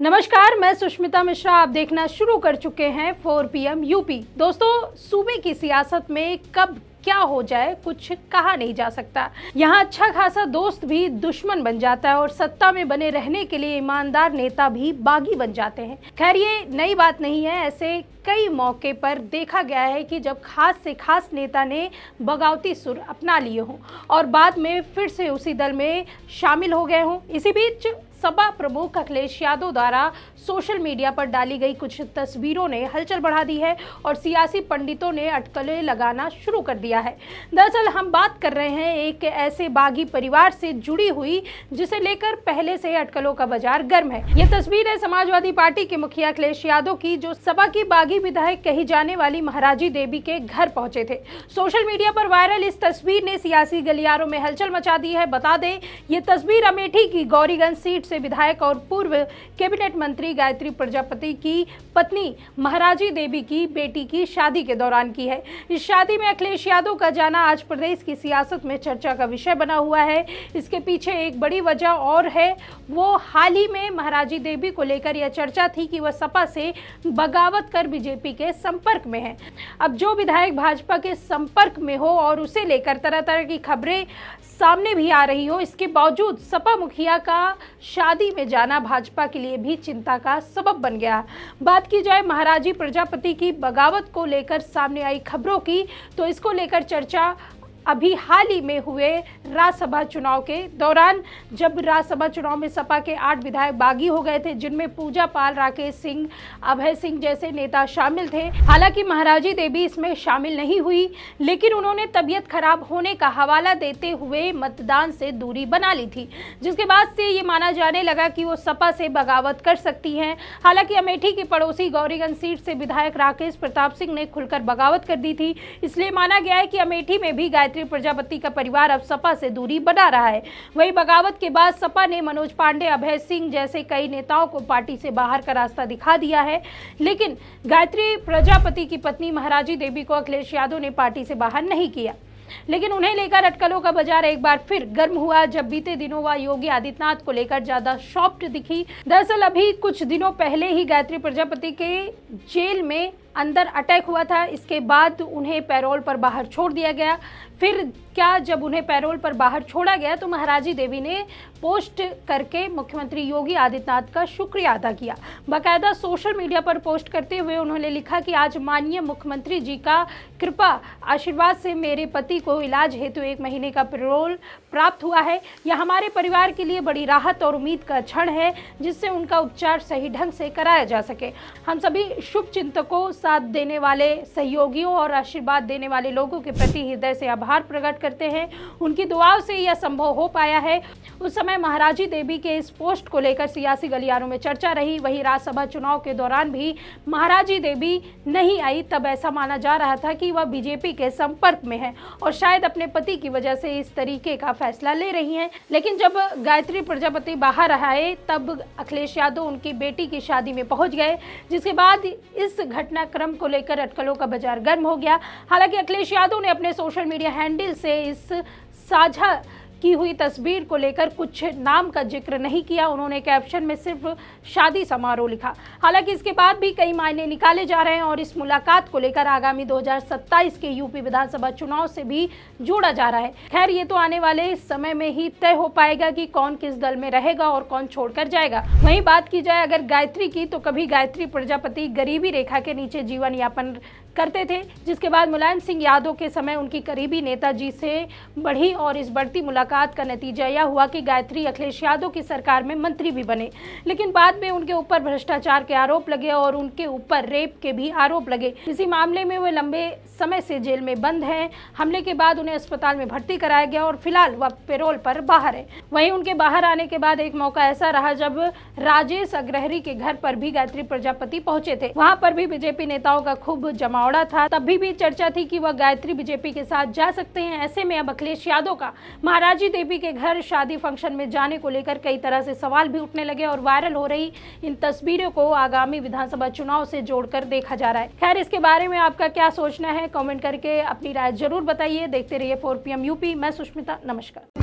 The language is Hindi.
नमस्कार, मैं सुष्मिता मिश्रा। आप देखना शुरू कर चुके हैं 4 PM यूपी। दोस्तों, सूबे की सियासत में कब क्या हो जाए कुछ कहा नहीं जा सकता। यहाँ अच्छा खासा दोस्त भी दुश्मन बन जाता है और सत्ता में बने रहने के लिए ईमानदार नेता भी बागी बन जाते हैं। खैर, ये नई बात नहीं है। ऐसे कई मौके पर देखा गया है कि जब खास से खास नेता ने बगावती सुर अपना लिए हों और बाद में फिर से उसी दल में शामिल हो गए हों। इसी बीच सपा प्रमुख अखिलेश यादव द्वारा सोशल मीडिया पर डाली गई कुछ तस्वीरों ने हलचल बढ़ा दी है और सियासी पंडितों ने अटकलें लगाना शुरू कर दिया है। दरअसल हम बात कर रहे हैं एक ऐसे बागी परिवार से जुड़ी हुई जिसे लेकर पहले से अटकलों का बाजार गर्म है। ये तस्वीर है समाजवादी पार्टी के मुखिया अखिलेश यादव की, जो सपा की बागी विधायक कही जाने वाली महाराजी देवी के घर पहुंचे थे। सोशल मीडिया पर वायरल इस तस्वीर ने सियासी गलियारों में हलचल मचा दी है। बता दें, ये तस्वीर अमेठी की गौरीगंज सीट से विधायक और पूर्व कैबिनेट मंत्री गायत्री प्रजापति की पत्नी महाराजी देवी की बेटी की शादी के दौरान की है। इस शादी में अखिलेश यादव का जाना आज प्रदेश की सियासत में चर्चा का विषय बना हुआ है। इसके पीछे एक बड़ी वजह और है। वो हाल ही में महाराजी देवी को लेकर यह चर्चा थी कि वह सपा से बगावत कर बीजेपी के संपर्क में है। अब जो विधायक भाजपा के संपर्क में हो और उसे लेकर तरह तरह की खबरें सामने भी आ रही हो, इसके बावजूद सपा मुखिया का शादी में जाना भाजपा के लिए भी चिंता का सबब बन गया। बात की जाए महाराजी प्रजापति की बगावत को लेकर सामने आई खबरों की, तो इसको लेकर चर्चा अभी हाल ही में हुए राज्यसभा चुनाव के दौरान, जब राज्यसभा चुनाव में सपा के 8 विधायक बागी हो गए थे, जिनमें पूजा पाल, राकेश सिंह, अभय सिंह जैसे नेता शामिल थे। हालांकि महाराजी देवी इसमें शामिल नहीं हुई, लेकिन उन्होंने तबीयत खराब होने का हवाला देते हुए मतदान से दूरी बना ली थी, जिसके बाद से ये माना जाने लगा कि वो सपा से बगावत कर सकती हैं। हालांकि अमेठी की पड़ोसी गौरीगंज सीट से विधायक राकेश प्रताप सिंह ने खुलकर बगावत कर दी थी। इसलिए माना गया है कि अमेठी में भी गायत्री प्रजापति का परिवार अब सपा से दूरी बना रहा है। वहीं बगावत के बाद सपा ने मनोज पांडे, अभय सिंह जैसे कई नेताओं को पार्टी से बाहर का रास्ता दिखा दिया है, लेकिन गायत्री प्रजापति की पत्नी महाराजी देवी को अखिलेश यादव ने पार्टी से बाहर नहीं किया। लेकिन उन्हें लेकर अटकलों का बाजार एक बार फिर गर्म हुआ, जब बीते दिनों वह योगी आदित्यनाथ को लेकर ज्यादा शॉक्ड दिखी। दरअसल अभी कुछ दिनों पहले ही गायत्री प्रजापति के जेल में अंदर अटैक हुआ था। इसके बाद उन्हें पैरोल पर बाहर छोड़ दिया गया। फिर क्या, जब उन्हें पैरोल पर बाहर छोड़ा गया तो महाराजी देवी ने पोस्ट करके मुख्यमंत्री योगी आदित्यनाथ का शुक्रिया अदा किया। बाकायदा सोशल मीडिया पर पोस्ट करते हुए उन्होंने लिखा कि आज माननीय मुख्यमंत्री जी का कृपा आशीर्वाद से मेरे पति को इलाज हेतु 1 महीने का पैरोल प्राप्त हुआ है। यह हमारे परिवार के लिए बड़ी राहत और उम्मीद का क्षण है, जिससे उनका उपचार सही ढंग से कराया जा सके। हम सभी शुभ चिंतकों, साथ देने वाले सहयोगियों और आशीर्वाद देने वाले लोगों के प्रति हृदय से आभार प्रकट करते हैं। उनकी दुआओं से यह संभव हो पाया है। उस समय महाराजी देवी के इस पोस्ट को लेकर सियासी गलियारों में चर्चा रही। वहीं राज्यसभा चुनाव के दौरान भी महाराजी देवी नहीं आई, तब ऐसा माना जा रहा था कि वह बीजेपी के संपर्क में है और शायद अपने पति की वजह से इस तरीके का फैसला ले रही हैं। लेकिन जब गायत्री प्रजापति बाहर आए, तब अखिलेश यादव उनकी बेटी की शादी में पहुंच गए, जिसके बाद इस घटनाक्रम को लेकर अटकलों का बाजार गर्म हो गया। हालांकि अखिलेश यादव ने अपने सोशल मीडिया हैंडल से इस साझा की हुई तस्वीर को लेकर कुछ नाम का जिक्र नहीं किया। उन्होंने कैप्शन में सिर्फ शादी समारोह लिखा। हालांकि इसके बाद भी कई मायने निकाले जा रहे हैं और इस मुलाकात को लेकर आगामी 2027 के यूपी विधानसभा चुनाव से भी जोड़ा जा रहा है। खैर, ये तो आने वाले समय में ही तय हो पाएगा कि कौन किस दल में रहेगा और कौन छोड़कर जाएगा। वहीं बात की जाए अगर गायत्री की, तो कभी गायत्री प्रजापति गरीबी रेखा के नीचे जीवन यापन करते थे, जिसके बाद मुलायम सिंह यादव के समय उनकी करीबी नेताजी से बढ़ी और इस बढ़ती मुलाकात का नतीजा यह हुआ कि गायत्री अखिलेश यादव की सरकार में मंत्री भी बने। लेकिन बाद में उनके ऊपर भ्रष्टाचार के आरोप लगे और उनके ऊपर रेप के भी आरोप लगे। इसी मामले में वे लंबे समय से जेल में बंद हैं। हमले के बाद उन्हें अस्पताल में भर्ती कराया गया और फिलहाल वह पैरोल पर बाहर है। वहीं उनके बाहर आने के बाद एक मौका ऐसा रहा जब राजेश अग्रहरी के घर पर भी गायत्री प्रजापति पहुंचे थे। वहां पर भी बीजेपी नेताओं का खूब जमावड़ा था। तभी भी चर्चा थी कि वह गायत्री बीजेपी के साथ जा सकते हैं। ऐसे में अब अखिलेश यादव का महाराजी देवी के घर शादी फंक्शन में जाने को लेकर कई तरह से सवाल भी उठने लगे और वायरल हो रही इन तस्वीरों को आगामी विधानसभा चुनाव से जोड़कर देखा जा रहा है। खैर, इसके बारे में आपका क्या सोचना है, कमेंट करके अपनी राय जरूर बताइए। देखते रहिए 4 PM यूपी। मैं सुष्मिता, नमस्कार।